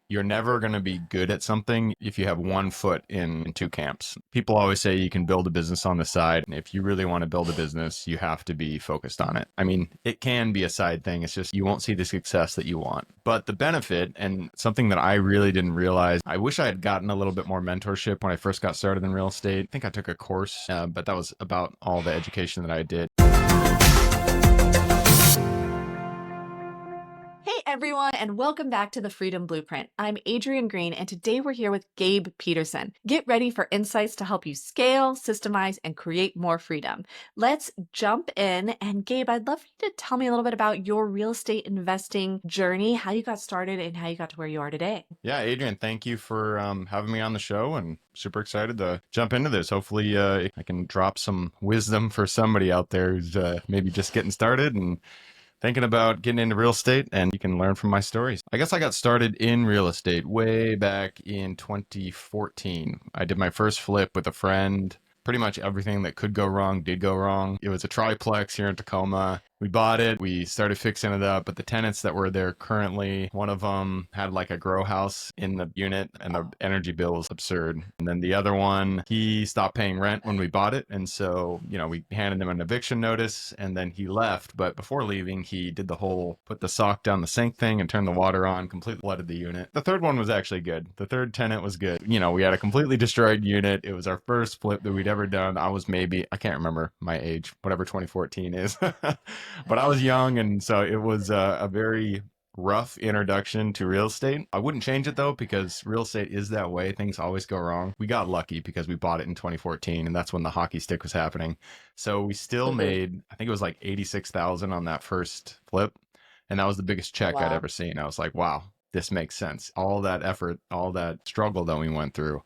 you're never going to be good at something if you have one foot in two camps. People always say you can build a business on the side. And if you really want to build a business, you have to be focused on it. I mean, it can be a side thing. It's just you won't see the success that you want. But the benefit, and something that I really didn't realize, I wish I had gotten a little bit more mentorship when I first got started in real estate. I think I took a course, but that was about all the education that I did. Hey everyone, and welcome back to the Freedom Blueprint. I'm Adrienne Green, and today we're here with Gabe Petersen. Get ready for insights to help you scale, systemize, and create more freedom. Let's jump in. And Gabe, I'd love for you to tell me a little bit about your real estate investing journey, how you got started, and how you got to where you are today. Yeah, Adrienne, thank you for having me on the show, and super excited to jump into this. Hopefully, I can drop some wisdom for somebody out there who's maybe just getting started and thinking about getting into real estate, and you can learn from my stories. I guess I got started in real estate way back in 2014. I did my first flip with a friend. Pretty much everything that could go wrong did go wrong. It was a triplex here in Tacoma. We bought it, we started fixing it up, but the tenants that were there currently, one of them had like a grow house in the unit and the energy bill was absurd. And then the other one, he stopped paying rent when we bought it. And so, we handed him an eviction notice and then he left. But before leaving, he did the whole put the sock down the sink thing and turned the water on, completely flooded the unit. The third one was actually good. The third tenant was good. We had a completely destroyed unit. It was our first flip that we'd ever done. I was maybe, I can't remember my age, whatever 2014 is. But I was young, and so it was a very rough introduction to real estate. I wouldn't change it though, because real estate is that way. Things always go wrong. We got lucky because we bought it in 2014, and that's when the hockey stick was happening. So we still made, I think it was like 86,000 on that first flip, and that was the biggest check I'd Wow. ever seen. I was like, wow, this makes sense. All that effort, all that struggle that we went through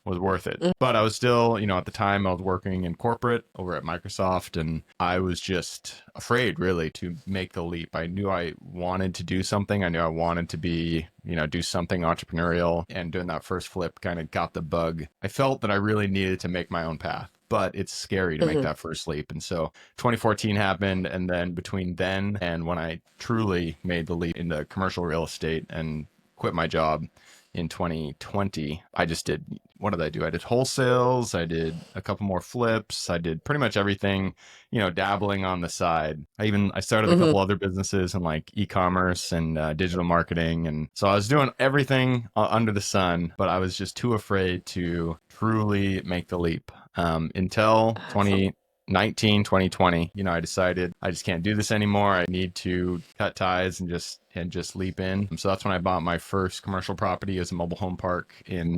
was worth it. But I was still, at the time I was working in corporate over at Microsoft, and I was just afraid really to make the leap. I knew I wanted to do something. I knew I wanted to be, do something entrepreneurial, and doing that first flip kind of got the bug. I felt that I really needed to make my own path, but it's scary to make that first leap. And so 2014 happened. And then between then and when I truly made the leap into commercial real estate and quit my job in 2020, I just did, what did I do? I did wholesales. I did a couple more flips. I did pretty much everything, dabbling on the side. I started a couple other businesses in like e-commerce and digital marketing. And so I was doing everything under the sun, but I was just too afraid to truly make the leap until Awesome. 2020, I decided I just can't do this anymore. I need to cut ties and just leap in. So that's when I bought my first commercial property as a mobile home park in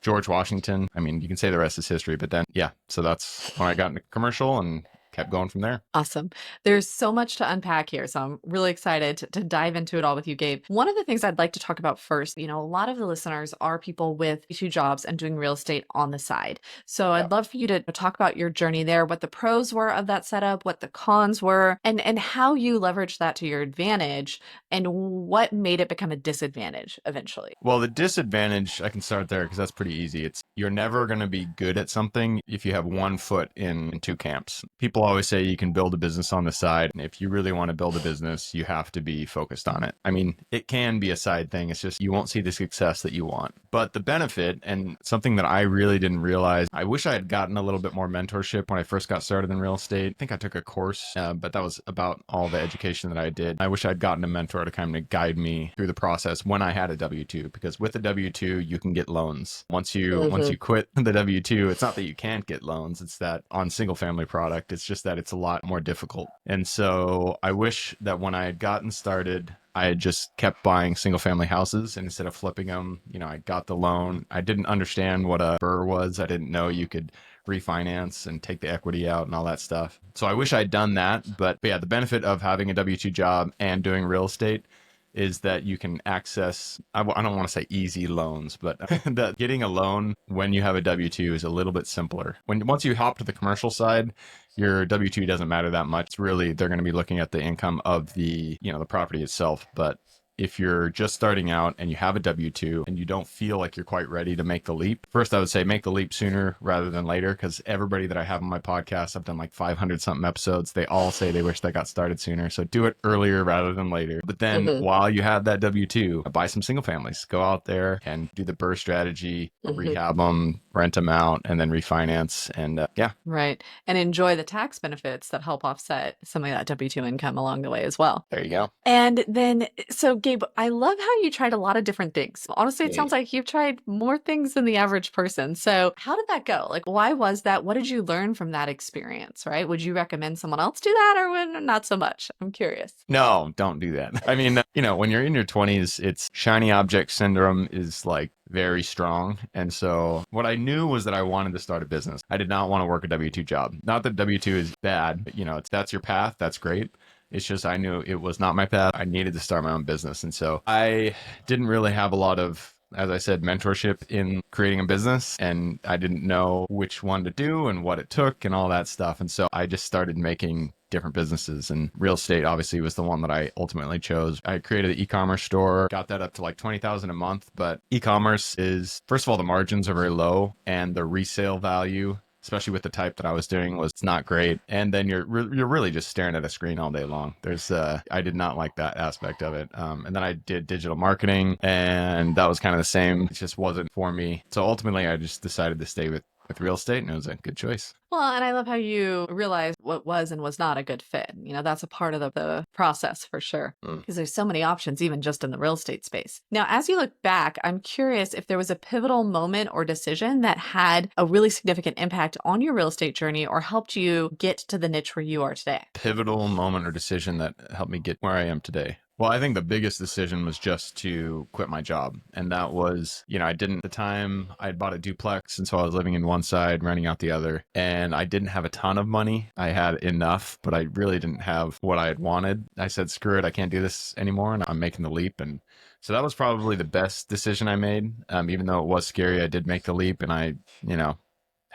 George Washington. I mean, you can say the rest is history, but then, yeah. So that's when I got into commercial and kept going from there. Awesome. There's so much to unpack here. So I'm really excited to dive into it all with you, Gabe. One of the things I'd like to talk about first, a lot of the listeners are people with two jobs and doing real estate on the side. So Yeah. I'd love for you to talk about your journey there, what the pros were of that setup, what the cons were, and how you leveraged that to your advantage and what made it become a disadvantage eventually. Well, the disadvantage, I can start there because that's pretty easy. It's you're never going to be good at something if you have one foot in two camps. People always say you can build a business on the side. And if you really want to build a business, you have to be focused on it. I mean, it can be a side thing. It's just you won't see the success that you want. But the benefit, and something that I really didn't realize, I wish I had gotten a little bit more mentorship when I first got started in real estate. I think I took a course, but that was about all the education that I did. I wish I'd gotten a mentor to kind of guide me through the process when I had a W-2, because with a W-2, you can get loans. Once you quit the W-2, it's not that you can't get loans. It's that on single family product, it's just that it's a lot more difficult. And so I wish that when I had gotten started, I had just kept buying single family houses, and instead of flipping them, I got the loan. I didn't understand what a BRRRR was. I didn't know you could refinance and take the equity out and all that stuff. So I wish I'd done that. But yeah, the benefit of having a W-2 job and doing real estate is that you can access, I don't want to say easy loans, but that getting a loan when you have a W-2 is a little bit simpler. Once you hop to the commercial side, your W-2 doesn't matter that much. It's really, they're going to be looking at the income of the property itself. But if you're just starting out and you have a W-2 and you don't feel like you're quite ready to make the leap, first I would say make the leap sooner rather than later, because everybody that I have on my podcast, I've done like 500 something episodes, they all say they wish they got started sooner. So do it earlier rather than later. But then while you have that W-2, buy some single families. Go out there and do the BRRRR strategy, rehab them, rent them out, and then refinance. And yeah. Right. And enjoy the tax benefits that help offset some of that W-2 income along the way as well. There you go. And then, so Gabe, I love how you tried a lot of different things. Honestly, it Yeah. sounds like you've tried more things than the average person. So how did that go? Like, why was that? What did you learn from that experience, right? Would you recommend someone else do that or not so much? I'm curious. No, don't do that. I mean, when you're in your 20s, it's shiny object syndrome is like very strong. And so what I knew was that I wanted to start a business. I did not want to work a W-2 job. Not that W-2 is bad, but that's your path. That's great. It's just I knew it was not my path. I needed to start my own business. And so I didn't really have a lot of, as I said, mentorship in creating a business. And I didn't know which one to do and what it took and all that stuff. And so I just started making different businesses, and real estate obviously was the one that I ultimately chose. I created an e-commerce store, got that up to like 20,000 a month. But e-commerce is, first of all, the margins are very low and the resale value, especially with the type that I was doing, was not great. And then you're really just staring at a screen all day long. I did not like that aspect of it. And then I did digital marketing, and that was kind of the same. It just wasn't for me. So ultimately, I just decided to stay with real estate, and it was a good choice. Well, and I love how you realized what was and was not a good fit. That's a part of the process for sure, because there's so many options, even just in the real estate space. Now, as you look back, I'm curious if there was a pivotal moment or decision that had a really significant impact on your real estate journey or helped you get to the niche where you are today. Pivotal moment or decision that helped me get where I am today. Well, I think the biggest decision was just to quit my job. And that was, at the time I had bought a duplex. And so I was living in one side, renting out the other. And I didn't have a ton of money. I had enough, but I really didn't have what I had wanted. I said, screw it, I can't do this anymore. And I'm making the leap. And so that was probably the best decision I made. Even though it was scary, I did make the leap, and I,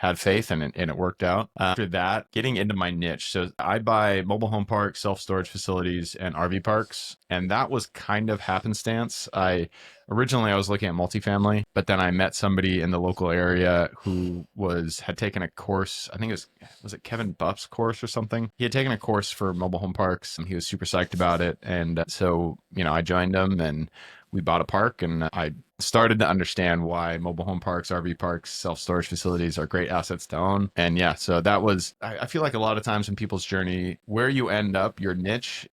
had faith, and it worked out. After that, getting into my niche. So I buy mobile home parks, self-storage facilities, and RV parks. And that was kind of happenstance. Originally I was looking at multifamily, but then I met somebody in the local area who had taken a course. I think was it Kevin Buff's course or something? He had taken a course for mobile home parks, and he was super psyched about it. And so, I joined him, and we bought a park, and I started to understand why mobile home parks, RV parks, self-storage facilities are great assets to own. And yeah, so that was, I feel like a lot of times in people's journey, where you end up, your niche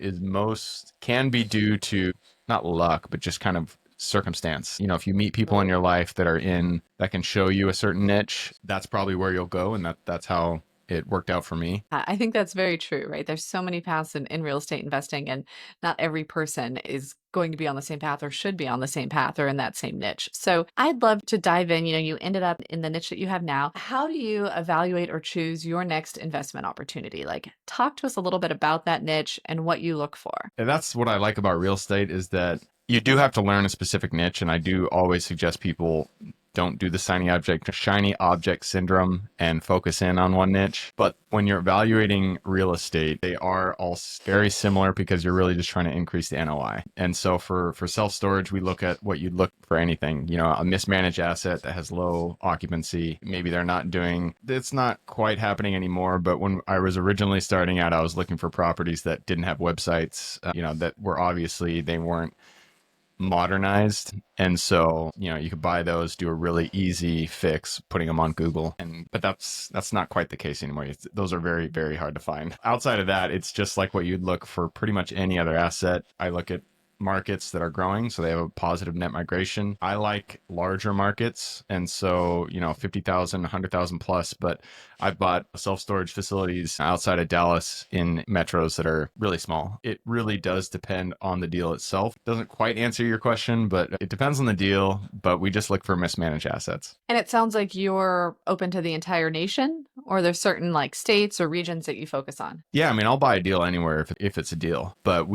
can be due to not luck, but just kind of circumstance. If you meet people in your life that can show you a certain niche, that's probably where you'll go. And that's how it worked out for me. I think that's very true, right? There's so many paths in real estate investing, and not every person is going to be on the same path or should be on the same path or in that same niche. So I'd love to dive in. You ended up in the niche that you have now. How do you evaluate or choose your next investment opportunity? Like, talk to us a little bit about that niche and what you look for. And that's what I like about real estate, is that you do have to learn a specific niche. And I do always suggest people don't do the shiny object syndrome and focus in on one niche. But when you're evaluating real estate, they are all very similar, because you're really just trying to increase the NOI. And so for self-storage, we look at what you'd look for anything, a mismanaged asset that has low occupancy. Maybe it's not quite happening anymore. But when I was originally starting out, I was looking for properties that didn't have websites, that were obviously, they weren't modernized. And so, you could buy those, do a really easy fix, putting them on Google. But that's not quite the case anymore. Those are very, very hard to find. Outside of that, it's just like what you'd look for pretty much any other asset. I look at markets that are growing, so they have a positive net migration. I like larger markets, and so 50,000, 100,000 plus. But I've bought self-storage facilities outside of Dallas in metros that are really small. It really does depend on the deal itself. Doesn't quite answer your question, but it depends on the deal. But we just look for mismanaged assets. And it sounds like you're open to the entire nation, or there's certain like states or regions that you focus on. Yeah, I'll buy a deal anywhere if it's a deal. But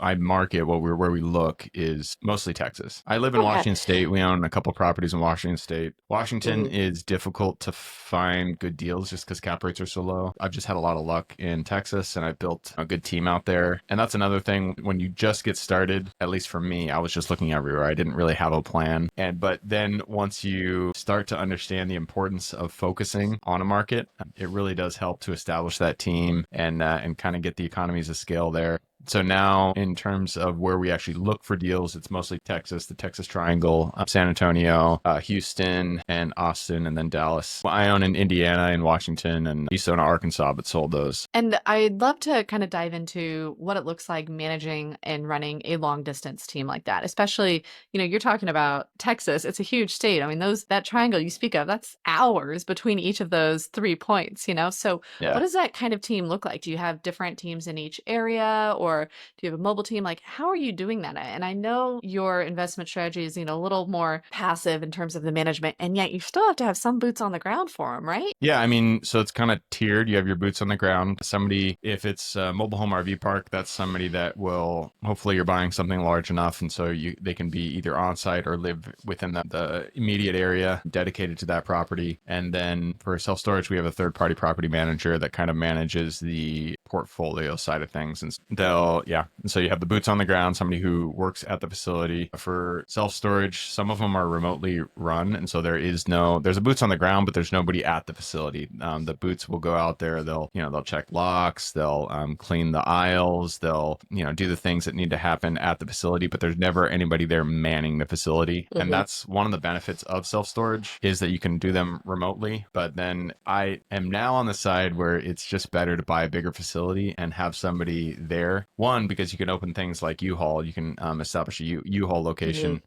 I market what where we look is mostly Texas. I live in Okay. Washington State. We own a couple properties in Washington State. Washington Mhm. is difficult to find good deals just because cap rates are so low. I've just had a lot of luck in Texas, and I built a good team out there. And that's another thing. When you just get started, at least for me, I was just looking everywhere. I didn't really have a plan. But then once you start to understand the importance of focusing on a market, it really does help to establish that team and kind of get the economies of scale there. So now, in terms of where we actually look for deals, it's mostly Texas, the Texas Triangle, San Antonio, Houston, and Austin, and then Dallas. I own in Indiana and Washington, and used to own Arkansas, but sold those. And I'd love to kind of dive into what it looks like managing and running a long distance team like that. Especially, you're talking about Texas. It's a huge state. I mean, that triangle you speak of, that's hours between each of those 3 points. So what Yeah. does that kind of team look like? Do you have different teams in each area, or do you have a mobile team? Like, how are you doing that? And I know your investment strategy is, a little more passive in terms of the management, and yet you still have to have some boots on the ground for them, right? Yeah, I mean, so it's kind of tiered. You have your boots on the ground. Somebody, if it's a mobile home RV park, that's somebody that will, hopefully you're buying something large enough. And so they can be either on site or live within the immediate area dedicated to that property. And then for self-storage, we have a third-party property manager that kind of manages the portfolio side of things. And and so you have the boots on the ground, somebody who works at the facility. For self-storage, some of them are remotely run. And so there's a boots on the ground, but there's nobody at the facility. The boots will go out there. They'll check locks. They'll clean the aisles. They'll, do the things that need to happen at the facility, but there's never anybody there manning the facility. And that's one of the benefits of self-storage, is that you can do them remotely. But then I am now on the side where it's just better to buy a bigger facility and have somebody there. One, because you can open things like U-Haul. You can establish a U-Haul location.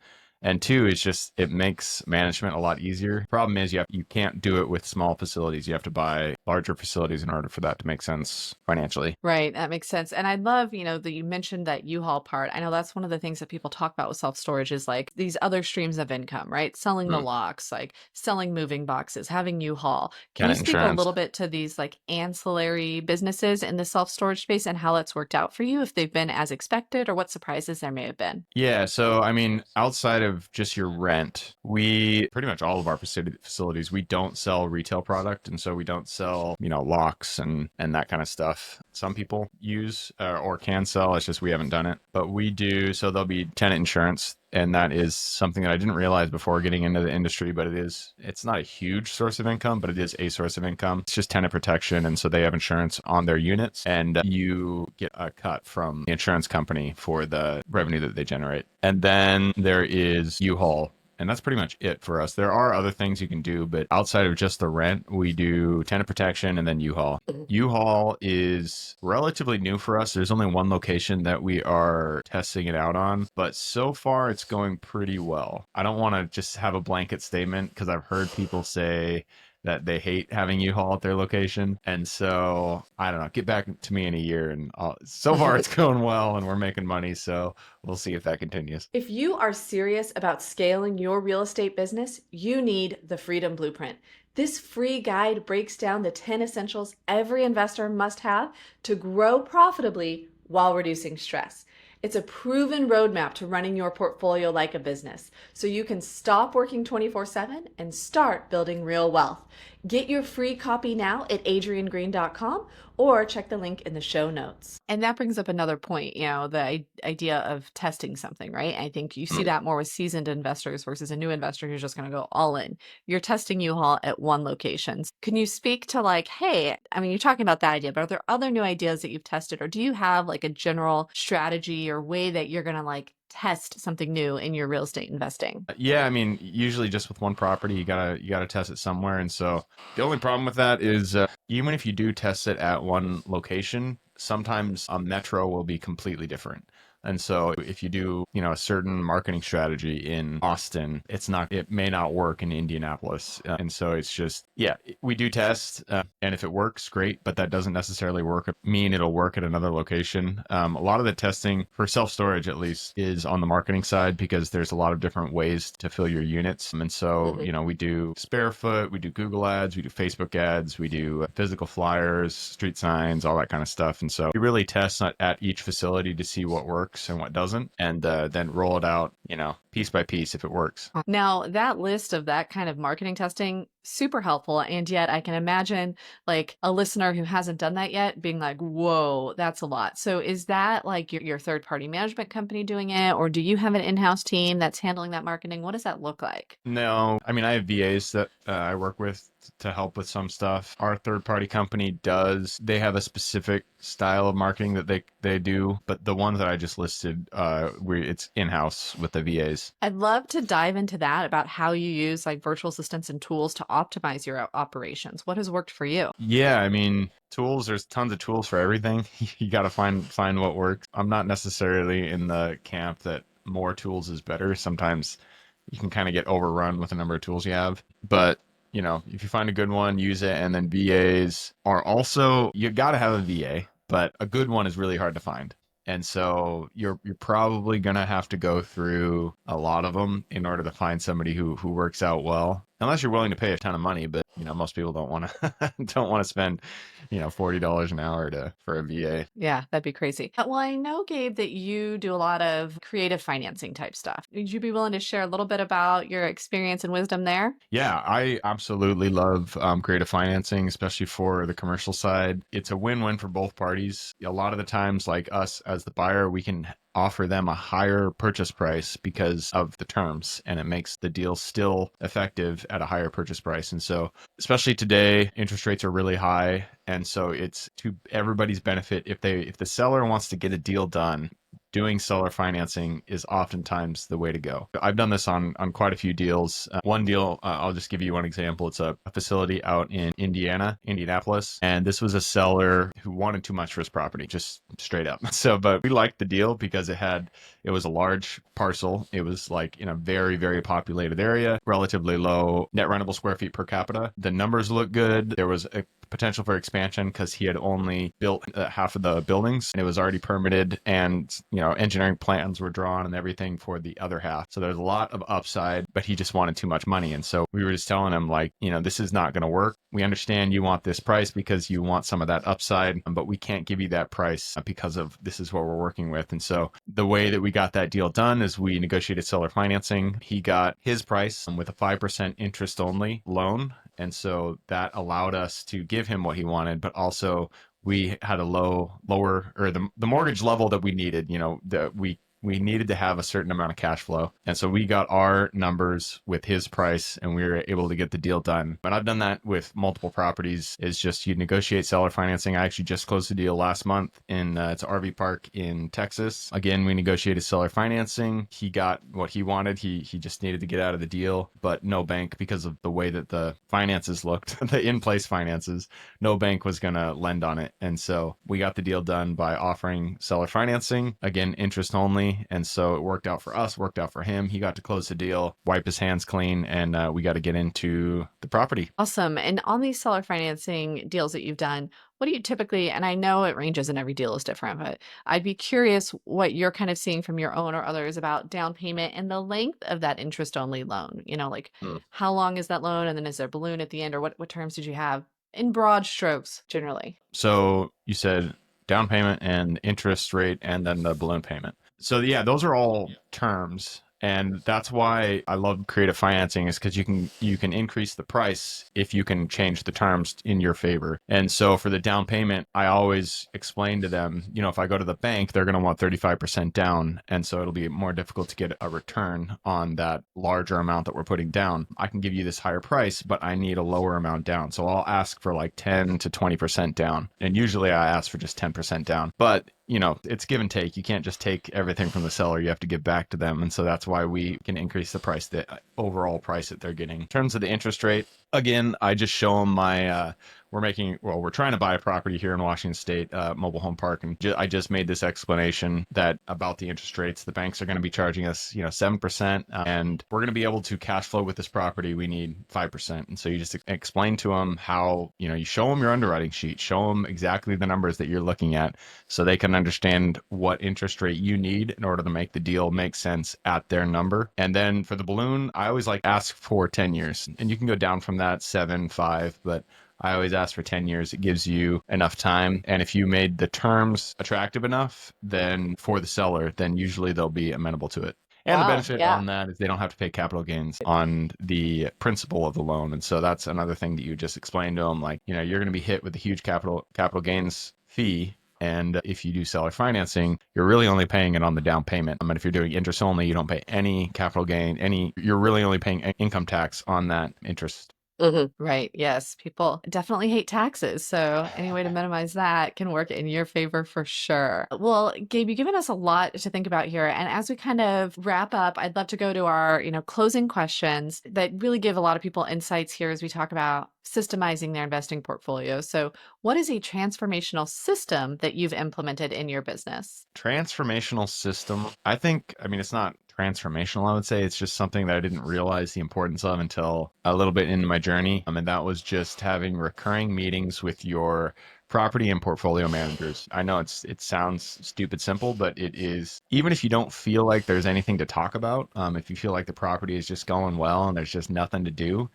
And two, is just it makes management a lot easier. Problem is you can't do it with small facilities. You have to buy larger facilities in order for that to make sense financially. Right, that makes sense. And I love, that you mentioned that U-Haul part. I know that's one of the things that people talk about with self-storage is like these other streams of income, right? Selling the Mm. locks, like selling moving boxes, having U-Haul. Can you Tenant speak a insurance. little bit to these like ancillary businesses in the self-storage space and how that's worked out for you, if they've been as expected or what surprises there may have been? Yeah, so I mean, outside of just your rent, we pretty much all of our facilities, we don't sell retail product, and so we don't sell, locks and that kind of stuff. Some people use or can sell. It's just we haven't done it, but we do. So there'll be tenant insurance. And that is something that I didn't realize before getting into the industry, but it's not a huge source of income, but it is a source of income. It's just tenant protection. And so they have insurance on their units, and you get a cut from the insurance company for the revenue that they generate. And then there is U-Haul. And that's pretty much it for us. There are other things you can do, but outside of just the rent, we do tenant protection and then U-Haul. U-Haul is relatively new for us. There's only one location that we are testing it out on, but so far it's going pretty well. I don't want to just have a blanket statement because I've heard people say that they hate having U-Haul at their location. And so, I don't know, get back to me in a year. And so far it's going well and we're making money. So we'll see if that continues. If you are serious about scaling your real estate business, you need the Freedom Blueprint. This free guide breaks down the 10 essentials every investor must have to grow profitably while reducing stress. It's a proven roadmap to running your portfolio like a business, so you can stop working 24/7 and start building real wealth. Get your free copy now at adriennegreen.com or check the link in the show notes. And that brings up another point, the idea of testing something, right? I think you see that more with seasoned investors versus a new investor who's just going to go all in. You're testing U-Haul at one location. Can you speak to like, hey, I mean, you're talking about that idea, but are there other new ideas that you've tested, or do you have like a general strategy or way that you're going to like test something new in your real estate investing? Yeah, I mean, usually just with one property, you gotta test it somewhere. And so the only problem with that is even if you do test it at one location, sometimes a metro will be completely different. And so if you do, a certain marketing strategy in Austin, it may not work in Indianapolis. And so it's just, yeah, we do test. And if it works, great. But that doesn't necessarily mean it'll work at another location. A lot of the testing for self-storage, at least, is on the marketing side because there's a lot of different ways to fill your units. And so, we do Sparefoot, we do Google ads, we do Facebook ads, we do physical flyers, street signs, all that kind of stuff. And so we really test at each facility to see what works. works and what doesn't, and then roll it out, piece by piece if it works. Now, that list of that kind of marketing testing, super helpful. And yet I can imagine like a listener who hasn't done that yet being like, whoa, that's a lot. So is that like your third party management company doing it? Or do you have an in-house team that's handling that marketing? What does that look like? No, I mean, I have VAs that I work with to help with some stuff. Our third party company they have a specific style of marketing that they do, but the ones that I just listed, it's in-house with the VAs. I'd love to dive into that about how you use like virtual assistants and tools to optimize your operations. What has worked for you? Yeah, I mean, tools, there's tons of tools for everything. You got to find what works. I'm not necessarily in the camp that more tools is better. Sometimes you can kind of get overrun with the number of tools you have. But, if you find a good one, use it. And then VAs are also, you got to have a VA, but a good one is really hard to find. And so you're probably going to have to go through a lot of them in order to find somebody who works out well. Unless you're willing to pay a ton of money, but most people don't want to don't want to spend, $40 an hour for a VA. Yeah, that'd be crazy. Well, I know, Gabe, that you do a lot of creative financing type stuff. Would you be willing to share a little bit about your experience and wisdom there? Yeah, I absolutely love creative financing, especially for the commercial side. It's a win-win for both parties. A lot of the times, like us as the buyer, we can offer them a higher purchase price because of the terms, and it makes the deal still effective at a higher purchase price. And so, especially today, interest rates are really high, and so it's to everybody's benefit if the seller wants to get a deal done. Doing seller financing is oftentimes the way to go. I've done this on quite a few deals. One deal, I'll just give you one example. It's a facility out in Indianapolis, and this was a seller who wanted too much for his property, just straight up. So, but we liked the deal because it was a large parcel. It was like in a very, very populated area, relatively low net rentable square feet per capita. The numbers look good. There was a potential for expansion because he had only built half of the buildings and it was already permitted, and engineering plans were drawn and everything for the other half. So there's a lot of upside, but he just wanted too much money. And so we were just telling him like, this is not going to work. We understand you want this price because you want some of that upside, but we can't give you that price because of this is what we're working with. And so the way that we got that deal done is we negotiated seller financing. He got his price with a 5% interest only loan. And so that allowed us to give him what he wanted, but also we had a lower, or the mortgage level that we needed, that we needed to have a certain amount of cash flow. And so we got our numbers with his price and we were able to get the deal done. But I've done that with multiple properties. Is just you negotiate seller financing. I actually just closed the deal last month in it's an RV park in Texas. Again, we negotiated seller financing. He got what he wanted. He just needed to get out of the deal, but no bank, because of the way that the finances looked, the in-place finances, no bank was going to lend on it. And so we got the deal done by offering seller financing, again, interest only. And so it worked out for us, worked out for him. He got to close the deal, wipe his hands clean, and we got to get into the property. Awesome. And on these seller financing deals that you've done, what do you typically, and I know it ranges and every deal is different, but I'd be curious what you're kind of seeing from your own or others about down payment and the length of that interest only loan. Like how long is that loan? And then is there a balloon at the end, or what terms did you have in broad strokes generally? So you said down payment and interest rate and then the balloon payment. So yeah, those are all terms. And that's why I love creative financing, is because you can increase the price if you can change the terms in your favor. And so for the down payment, I always explain to them, if I go to the bank, they're going to want 35% down. And so it'll be more difficult to get a return on that larger amount that we're putting down. I can give you this higher price, but I need a lower amount down. So I'll ask for like 10 to 20% down. And usually I ask for just 10% down. But it's give and take. You can't just take everything from the seller. You have to give back to them. And so that's why we can increase the price, the overall price that they're getting. In terms of the interest rate, again, I just show them we're trying to buy a property here in Washington State, mobile home park. And I just made this explanation that about the interest rates, the banks are going to be charging us, 7%, and we're going to be able to cash flow with this property. We need 5%. And so you just explain to them how, you show them your underwriting sheet, show them exactly the numbers that you're looking at so they can understand what interest rate you need in order to make the deal make sense at their number. And then for the balloon, I always ask for 10 years, and you can go down from that 7, 5, but I always ask for 10 years. It gives you enough time. And if you made the terms attractive enough, then for the seller, then usually they'll be amenable to it. And the Wow. benefit Yeah. on that is they don't have to pay capital gains on the principal of the loan. And so that's another thing that you just explained to them. Like, you're going to be hit with a huge capital gains fee. And if you do seller financing, you're really only paying it on the down payment. And if you're doing interest only, you don't pay any capital gain, you're really only paying income tax on that interest. Right. Yes. People definitely hate taxes. So any way to minimize that can work in your favor for sure. Well, Gabe, you've given us a lot to think about here. And as we kind of wrap up, I'd love to go to our, closing questions that really give a lot of people insights here as we talk about systemizing their investing portfolio. So what is a transformational system that you've implemented in your business? Transformational system. It's not transformational, I would say. It's just something that I didn't realize the importance of until a little bit into my journey. And that was just having recurring meetings with your property and portfolio managers. I know it sounds stupid simple, but it is. Even if you don't feel like there's anything to talk about, if you feel like the property is just going well and there's just nothing to do,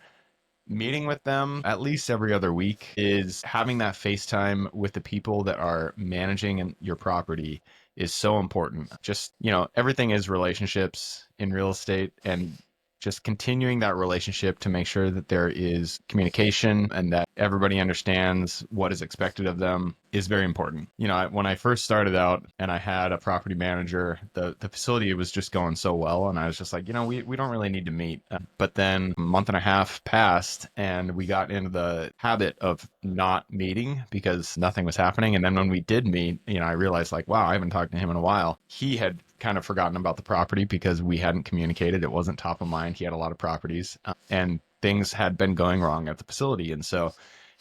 meeting with them at least every other week is having that FaceTime with the people that are managing your property is so important. Just, everything is relationships in real estate, and just continuing that relationship to make sure that there is communication and that everybody understands what is expected of them is very important. When I first started out and I had a property manager, the facility was just going so well. And I was just like, we don't really need to meet. But then a month and a half passed and we got into the habit of not meeting because nothing was happening. And then when we did meet, I realized like, wow, I haven't talked to him in a while. He had kind of forgotten about the property because we hadn't communicated. It wasn't top of mind. He had a lot of properties and things had been going wrong at the facility. And so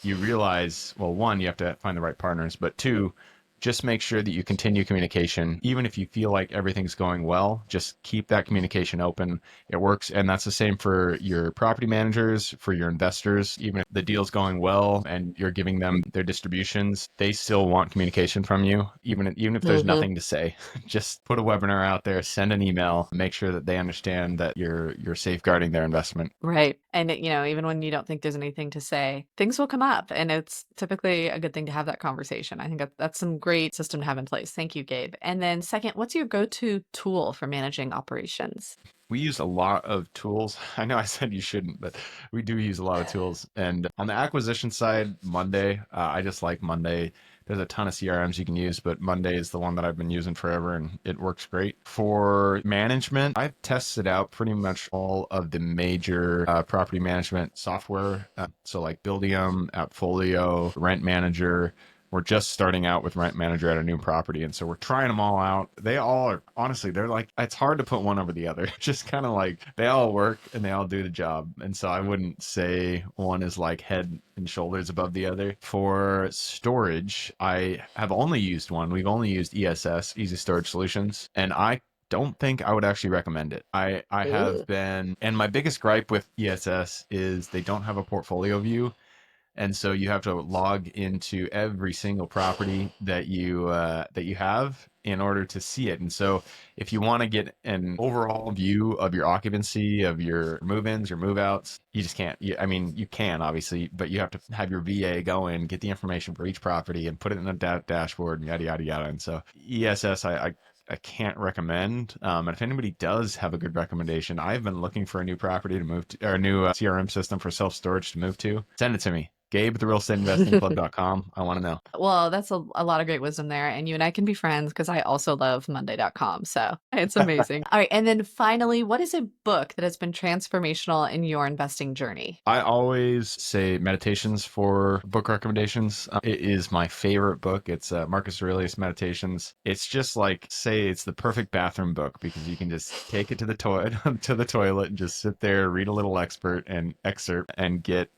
you realize, well, one, you have to find the right partners, but two, just make sure that you continue communication. Even if you feel like everything's going well, just keep that communication open. It works. And that's the same for your property managers, for your investors. Even if the deal's going well and you're giving them their distributions, they still want communication from you, even if there's nothing to say. Just put a webinar out there, send an email, make sure that they understand that you're safeguarding their investment. Right. And, even when you don't think there's anything to say, things will come up. And it's typically a good thing to have that conversation. I think that's some great system to have in place. Thank you, Gabe. And then second, what's your go-to tool for managing operations? We use a lot of tools. I know I said you shouldn't, but we do use a lot of tools. And on the acquisition side, Monday, I just like Monday. There's a ton of CRMs you can use, but Monday is the one that I've been using forever and it works great. For management, I've tested out pretty much all of the major property management software. So like Buildium, Appfolio, Rent Manager. We're just starting out with Rent Manager at a new property. And so we're trying them all out. They all are, honestly, they're like, it's hard to put one over the other. Just kind of like they all work and they all do the job. And so I wouldn't say one is like head and shoulders above the other. For storage, I have only used one. We've only used ESS, Easy Storage Solutions. And I don't think I would actually recommend it. I have been, and my biggest gripe with ESS is they don't have a portfolio view. And so you have to log into every single property that you have in order to see it. And so if you want to get an overall view of your occupancy, of your move-ins, your move-outs, you just can't. You can obviously, but you have to have your VA go in, get the information for each property and put it in a dashboard and yada, yada, yada. And so ESS, I can't recommend. And if anybody does have a good recommendation, I've been looking for a new property to move to, or a new CRM system for self-storage to move to. Send it to me. Gabe at therealestateinvestingclub.com. I want to know. Well, that's a lot of great wisdom there. And you and I can be friends because I also love Monday.com. So it's amazing. All right. And then finally, what is a book that has been transformational in your investing journey? I always say Meditations for book recommendations. It is my favorite book. It's Marcus Aurelius Meditations. It's just like, say, it's the perfect bathroom book because you can just take it to the toilet and just sit there, read a little excerpt and get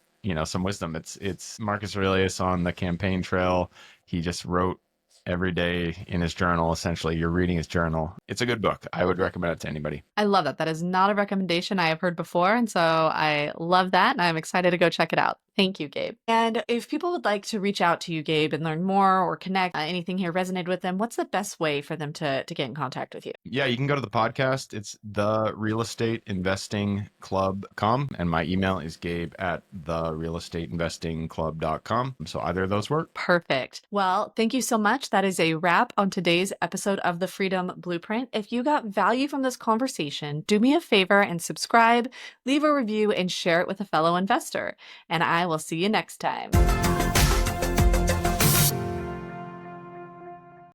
some wisdom. It's Marcus Aurelius on the campaign trail. He just wrote every day in his journal. Essentially, you're reading his journal. It's a good book. I would recommend it to anybody. I love that. That is not a recommendation I have heard before. And so I love that. And I'm excited to go check it out. Thank you, Gabe. And if people would like to reach out to you, Gabe, and learn more or connect, anything here resonated with them, what's the best way for them to get in contact with you? Yeah, you can go to the podcast. It's therealestateinvestingclub.com. And my email is gabe@therealestateinvestingclub.com. So either of those work. Perfect. Well, thank you so much. That is a wrap on today's episode of the Freedom Blueprint. If you got value from this conversation, do me a favor and subscribe, leave a review, and share it with a fellow investor. And I will see you next time.